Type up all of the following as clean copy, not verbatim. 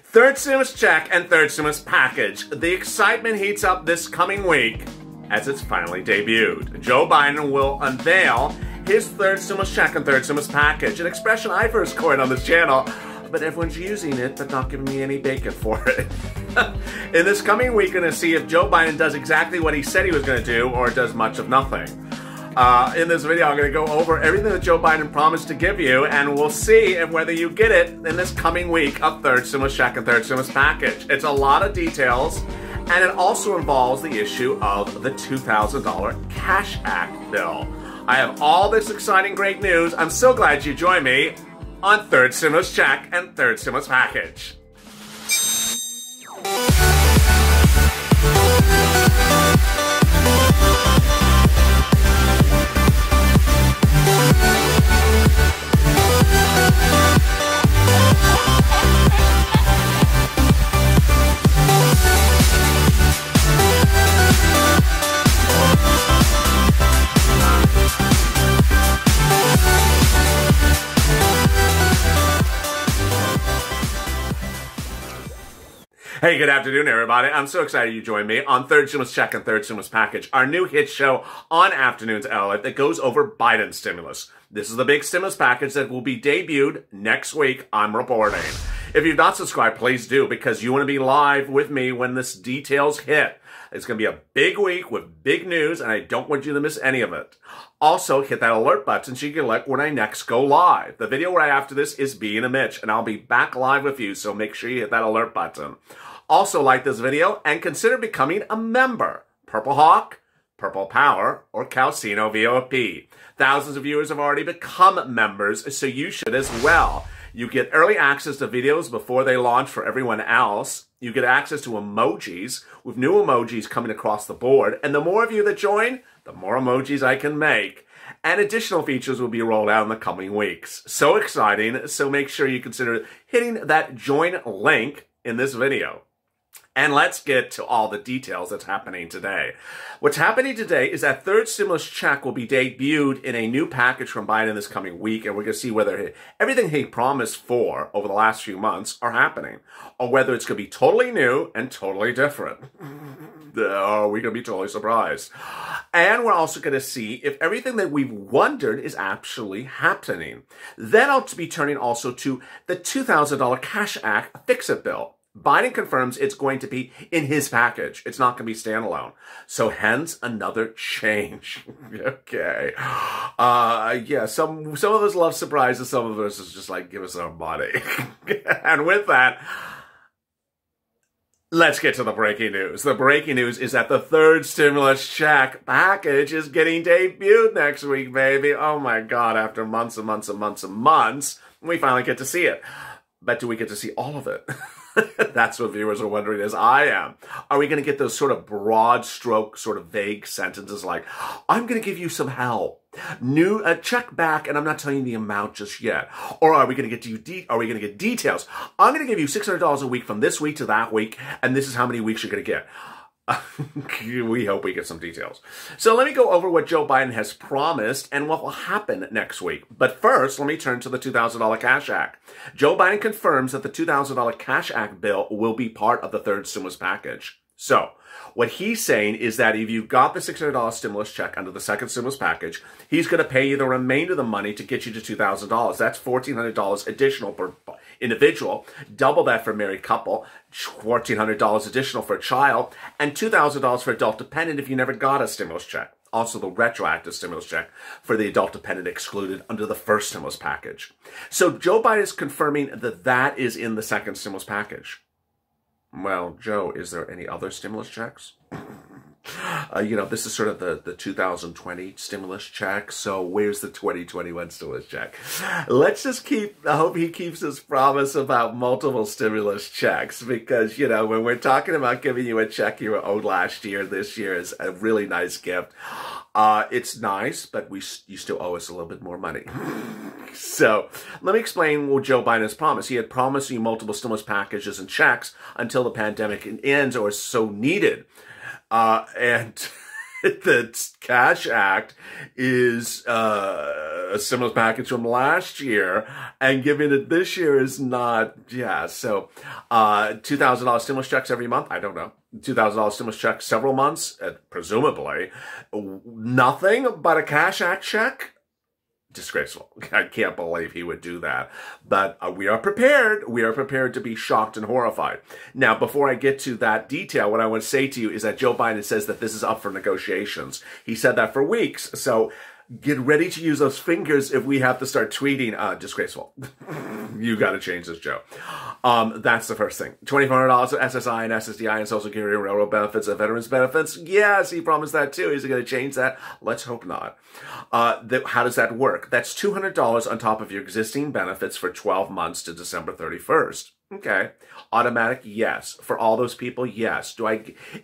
Third stimulus check and third stimulus package. The excitement heats up this coming week as it's finally debuted. Joe Biden will unveil his third stimulus check and third stimulus package, an expression I first coined on this channel, but everyone's using it but not giving me any bacon for it. In this coming week, we're going to see if Joe Biden does exactly what he said he was going to do or does much of nothing. In this video, I'm going to go over everything that Joe Biden promised to give you, and we'll see if whether you get it in this coming week of third stimulus check and third stimulus package. It's a lot of details, and it also involves the issue of the $2,000 Cash Act bill. I have all this exciting, great news. I'm so glad you joined me on third stimulus check and third stimulus package. Hey, good afternoon, everybody. I'm so excited you joined me on Third Stimulus Check and Third Stimulus Package, our new hit show on afternoons at LALATE that goes over Biden's stimulus. This is the big stimulus package that will be debuted next week, I'm reporting. If you've not subscribed, please do, because you want to be live with me when this details hit. It's going to be a big week with big news, and I don't want you to miss any of it. Also, hit that alert button so you can alert when I next go live. The video right after this is Being a Mitch, and I'll be back live with you, so make sure you hit that alert button. Also, like this video and consider becoming a member. Purple Hawk, Purple Power, or Calcino VOP. Thousands of viewers have already become members, so you should as well. You get early access to videos before they launch for everyone else. You get access to emojis, with new emojis coming across the board. And the more of you that join, the more emojis I can make. And additional features will be rolled out in the coming weeks. So exciting, so make sure you consider hitting that join link in this video. And let's get to all the details that's happening today. What's happening today is that third stimulus check will be debuted in a new package from Biden this coming week, and we're going to see whether everything he promised for over the last few months are happening, or whether it's going to be totally new and totally different. Are we going to be totally surprised? And we're also going to see if everything that we've wondered is actually happening. Then I'll be turning also to the $2,000 Cash Act Fix-It bill. Biden confirms it's going to be in his package. It's not going to be standalone. So hence another change. Okay. Yeah, some of us love surprises. Some of us is just like, give us our money. And with that, let's get to the breaking news. The breaking news is that the third stimulus check package is getting debuted next week, baby. Oh my God, after months and months and months and months, we finally get to see it. But do we get to see all of it? That's what viewers are wondering, as I am. Are we going to get those sort of broad stroke, sort of vague sentences like, I'm going to give you some help. New check back, and I'm not telling you the amount just yet. Or are we going to get details? I'm going to give you $600 a week from this week to that week, and this is how many weeks you're going to get. We hope we get some details. So let me go over what Joe Biden has promised and what will happen next week. But first, let me turn to the $2,000 Cash Act. Joe Biden confirms that the $2,000 Cash Act bill will be part of the third stimulus package. So what he's saying is that if you got the $600 stimulus check under the second stimulus package, he's going to pay you the remainder of the money to get you to $2,000. That's $1,400 additional per individual, double that for a married couple, $1,400 additional for a child, and $2,000 for adult dependent if you never got a stimulus check. Also the retroactive stimulus check for the adult dependent excluded under the first stimulus package. So Joe Biden is confirming that that is in the second stimulus package. Well, Joe, is there any other stimulus checks? This is sort of the 2020 stimulus check. So where's the 2021 stimulus check? Let's just I hope he keeps his promise about multiple stimulus checks, because, when we're talking about giving you a check you were owed last year, this year is a really nice gift. It's nice, but you still owe us a little bit more money. So let me explain what Joe Biden has promised. He had promised you multiple stimulus packages and checks until the pandemic ends or is so needed. And the Cash Act is a stimulus package from last year, and giving it this year is not, yeah. So $2,000 stimulus checks every month? I don't know. $2,000 stimulus check several months? Presumably. Nothing but a Cash Act check? Disgraceful. I can't believe he would do that. But we are prepared. We are prepared to be shocked and horrified. Now, before I get to that detail, what I want to say to you is that Joe Biden says that this is up for negotiations. He said that for weeks. So get ready to use those fingers if we have to start tweeting, disgraceful. You got to change this, Joe. That's the first thing. $2,400 of SSI and SSDI and Social Security and railroad benefits and veterans benefits. Yes, he promised that too. Is he going to change that? Let's hope not. How does that work? That's $200 on top of your existing benefits for 12 months to December 31st. Okay. Automatic, yes. For all those people, yes.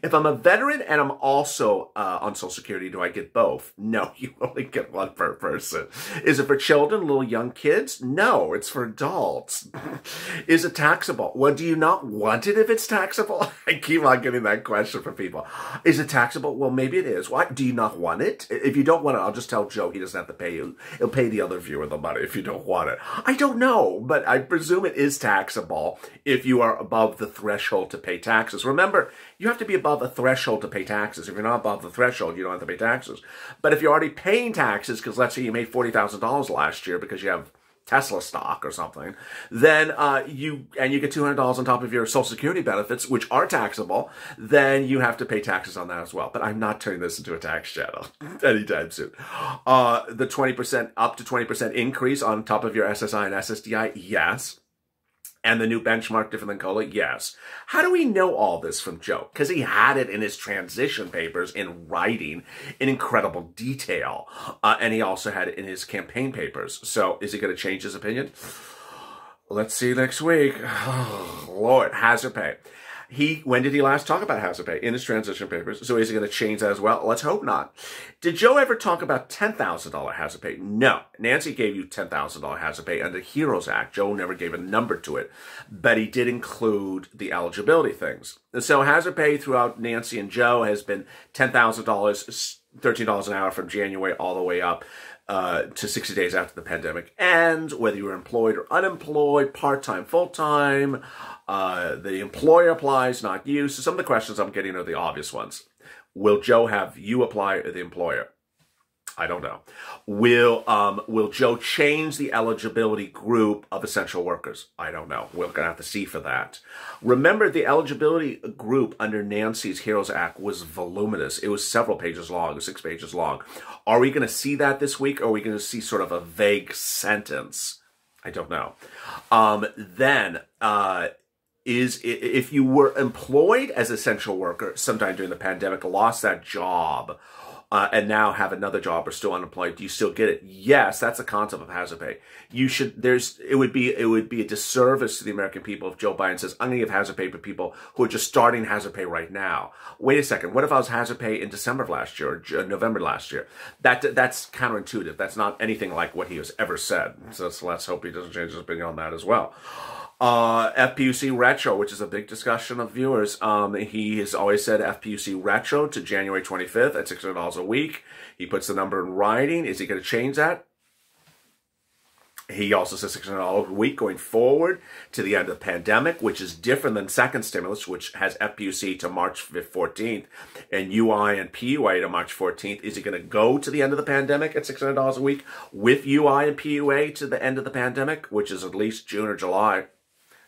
If I'm a veteran and I'm also on Social Security, do I get both? No, you only get one per person. Is it for children, little young kids? No, it's for adults. Is it taxable? Well, do you not want it if it's taxable? I keep on getting that question from people. Is it taxable? Well, maybe it is. Why? Do you not want it? If you don't want it, I'll just tell Joe he doesn't have to pay you. He'll pay the other viewer the money if you don't want it. I don't know, but I presume it is taxable if you are above the threshold to pay taxes. Remember, you have to be above a threshold to pay taxes. If you're not above the threshold, you don't have to pay taxes. But if you're already paying taxes, because let's say you made $40,000 last year because you have Tesla stock or something, then you get $200 on top of your Social Security benefits, which are taxable, then you have to pay taxes on that as well. But I'm not turning this into a tax channel anytime soon. The 20%, up to 20% increase on top of your SSI and SSDI, yes. And the new benchmark different than COLA? Yes. How do we know all this from Joe? Because he had it in his transition papers in writing in incredible detail. And he also had it in his campaign papers. So is he going to change his opinion? Let's see next week. Oh, Lord, hazard pay. When did he last talk about hazard pay? In his transition papers. So is he going to change that as well? Let's hope not. Did Joe ever talk about $10,000 hazard pay? No. Nancy gave you $10,000 hazard pay under the HEROES Act. Joe never gave a number to it, but he did include the eligibility things. And so hazard pay throughout Nancy and Joe has been $10,000, $13 an hour from January all the way up to 60 days after the pandemic ends, whether you were employed or unemployed, part-time, full-time. The employer applies, not you. So some of the questions I'm getting are the obvious ones. Will Joe have you apply or the employer? I don't know. Will Joe change the eligibility group of essential workers? I don't know. We're going to have to see for that. Remember, the eligibility group under Nancy's HEROES Act was voluminous. It was several pages long, 6 pages long. Are we going to see that this week, or are we going to see sort of a vague sentence? I don't know. If you were employed as an essential worker sometime during the pandemic, lost that job, and now have another job or still unemployed, do you still get it? Yes, that's a concept of hazard pay. It would be a disservice to the American people if Joe Biden says, I'm going to give hazard pay for people who are just starting hazard pay right now. Wait a second. What if I was hazard pay in December of last year or November last year? That's counterintuitive. That's not anything like what he has ever said. So let's hope he doesn't change his opinion on that as well. FPUC retro, which is a big discussion of viewers. He has always said FPUC retro to January 25th at $600 a week. He puts the number in writing. Is he going to change that? He also says $600 a week going forward to the end of the pandemic, which is different than second stimulus, which has FPUC to March 14th and UI and PUA to March 14th. Is he going to go to the end of the pandemic at $600 a week with UI and PUA to the end of the pandemic, which is at least June or July?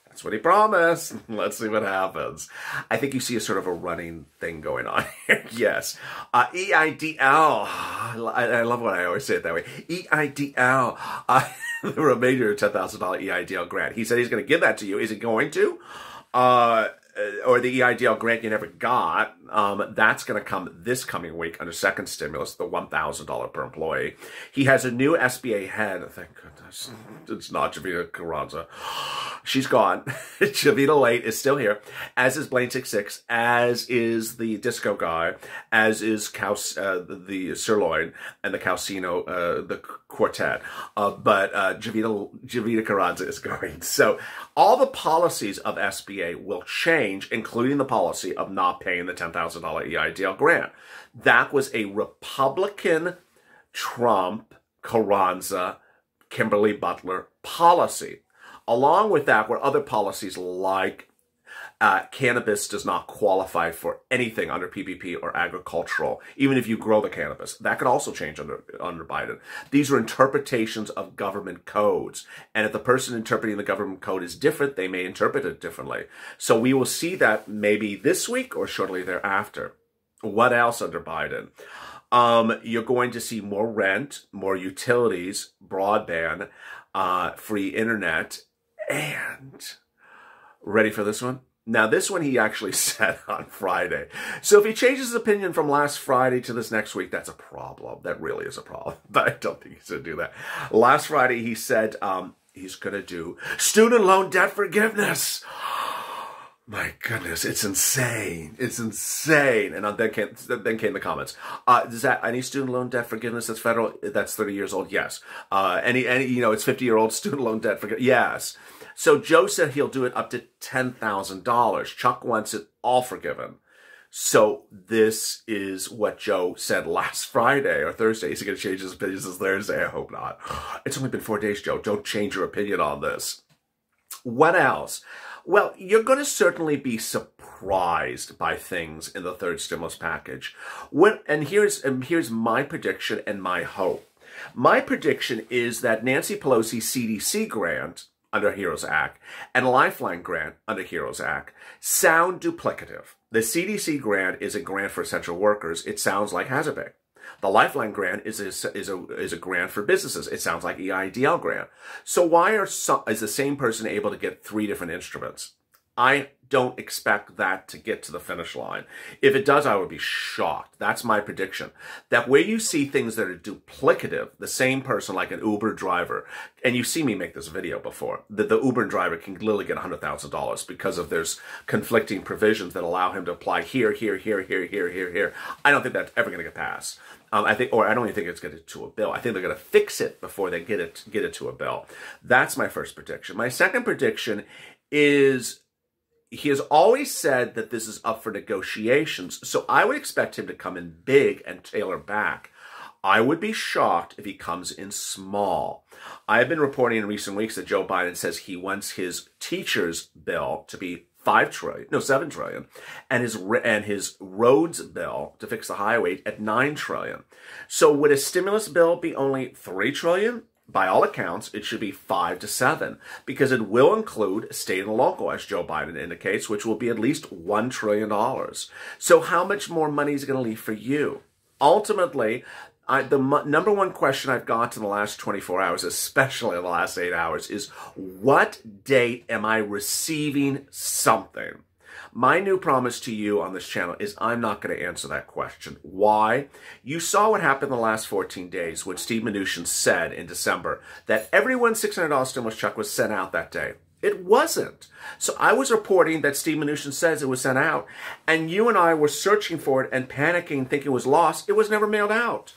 That's what he promised. Let's see what happens. I think you see a sort of a running thing going on here. Yes. EIDL. I love when I always say it that way. EIDL. The remainder $10,000 EIDL grant. He said he's going to give that to you. Is he going to? Or the EIDL grant you never got, that's going to come this coming week under second stimulus, the $1,000 per employee. He has a new SBA head, thank goodness. It's not Javita Carranza. She's gone. Javita LALATE is still here, as is Blaine66, as is the disco guy, as is the Sirloin and the Calcino, the quartet. But Javita Carranza is going. So all the policies of SBA will change, including the policy of not paying the $10,000 EIDL grant. That was a Republican, Trump, Carranza, Kimberly Butler policy. Along with that were other policies like cannabis does not qualify for anything under PPP or agricultural, even if you grow the cannabis. That could also change under Biden. These are interpretations of government codes. And if the person interpreting the government code is different, they may interpret it differently. So we will see that maybe this week or shortly thereafter. What else under Biden? You're going to see more rent, more utilities, broadband, free internet, and ready for this one? Now, this one he actually said on Friday. So if he changes his opinion from last Friday to this next week, that's a problem. That really is a problem. But I don't think he's going to do that. Last Friday, he said he's going to do student loan debt forgiveness. My goodness, it's insane. It's insane. And then came the comments. Does that any student loan debt forgiveness that's federal, that's 30 years old? Yes. Any it's 50-year-old student loan debt forgiveness? Yes. So Joe said he'll do it up to $10,000. Chuck wants it all forgiven. So this is what Joe said last Friday or Thursday. He's going to change his opinion this Thursday. I hope not. It's only been 4 days, Joe. Don't change your opinion on this. What else? Well, you're going to certainly be surprised by things in the third stimulus package. And here's my prediction and my hope. My prediction is that Nancy Pelosi's CDC grant under HEROES Act and Lifeline grant under HEROES Act sound duplicative. The CDC grant is a grant for essential workers. It sounds like hazard pay. The Lifeline grant is a grant for businesses. It sounds like EIDL grant. So why is the same person able to get 3 different instruments? I don't expect that to get to the finish line. If it does, I would be shocked. That's my prediction. That where you see things that are duplicative, the same person like an Uber driver, and you've seen me make this video before, that the Uber driver can literally get $100,000 because of there's conflicting provisions that allow him to apply here. I don't think that's ever going to get passed. I don't even think it's going to get to a bill. I think they're going to fix it before they get it to a bill. That's my first prediction. My second prediction is he has always said that this is up for negotiations, so I would expect him to come in big and tailor back. I would be shocked if he comes in small. I've been reporting in recent weeks that Joe Biden says he wants his teachers' bill to be $7 trillion, and his roads bill to fix the highway at $9 trillion. So would a stimulus bill be only $3 trillion? By all accounts, it should be 5 to 7 because it will include state and local, as Joe Biden indicates, which will be at least $1 trillion. So how much more money is it going to leave for you? Ultimately, the number one question I've got in the last 24 hours, especially in the last 8 hours, is what date am I receiving something? My new promise to you on this channel is I'm not going to answer that question. Why? You saw what happened in the last 14 days when Steve Mnuchin said in December that everyone's $600 stimulus check was sent out that day. It wasn't. So I was reporting that Steve Mnuchin says it was sent out, and you and I were searching for it and panicking, thinking it was lost. It was never mailed out.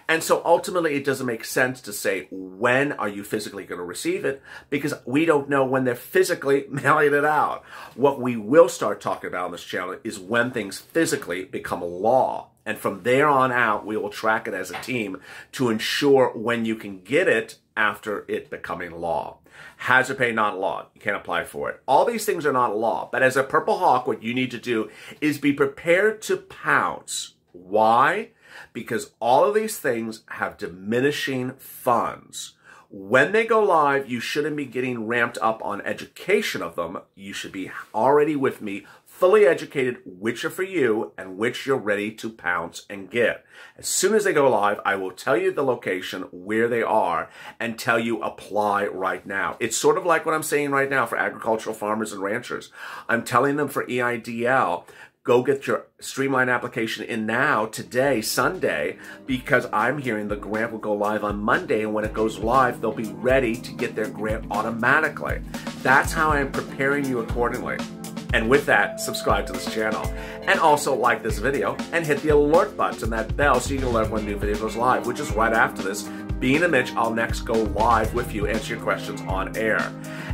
And so ultimately, it doesn't make sense to say, when are you physically going to receive it? Because we don't know when they're physically mailing it out. What we will start talking about on this channel is when things physically become law. And from there on out, we will track it as a team to ensure when you can get it after it becoming law. Hazard pay, not law. You can't apply for it. All these things are not law. But as a Purple Hawk, what you need to do is be prepared to pounce. Why? Because all of these things have diminishing funds. When they go live, you shouldn't be getting ramped up on education of them. You should be already with me, fully educated, which are for you and which you're ready to pounce and get. As soon as they go live, I will tell you the location, where they are, and tell you apply right now. It's sort of like what I'm saying right now for agricultural farmers and ranchers. I'm telling them for EIDL, go get your Streamline application in now, today, Sunday, because I'm hearing the grant will go live on Monday, and when it goes live, they'll be ready to get their grant automatically. That's how I'm preparing you accordingly. And with that, subscribe to this channel. And also like this video and hit the alert button and that bell so you can alert when a new video goes live, which is right after this. Being a Mitch, I'll next go live with you, answer your questions on air.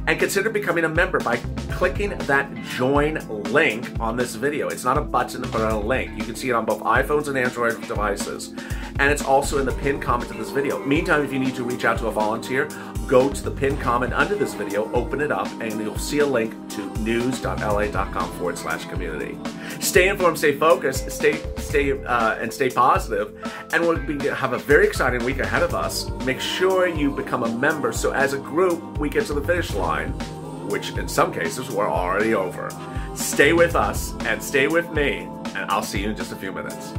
And consider becoming a member by clicking that join link on this video. It's not a button, but a link. You can see it on both iPhones and Android devices. And it's also in the pinned comment of this video. Meantime, if you need to reach out to a volunteer, go to the pinned comment under this video, open it up, and you'll see a link to news.la.com/community. Stay informed, stay focused, stay positive, and we'll have a very exciting week ahead of us. Make sure you become a member so as a group we get to the finish line, which in some cases we're already over. Stay with us and stay with me, and I'll see you in just a few minutes.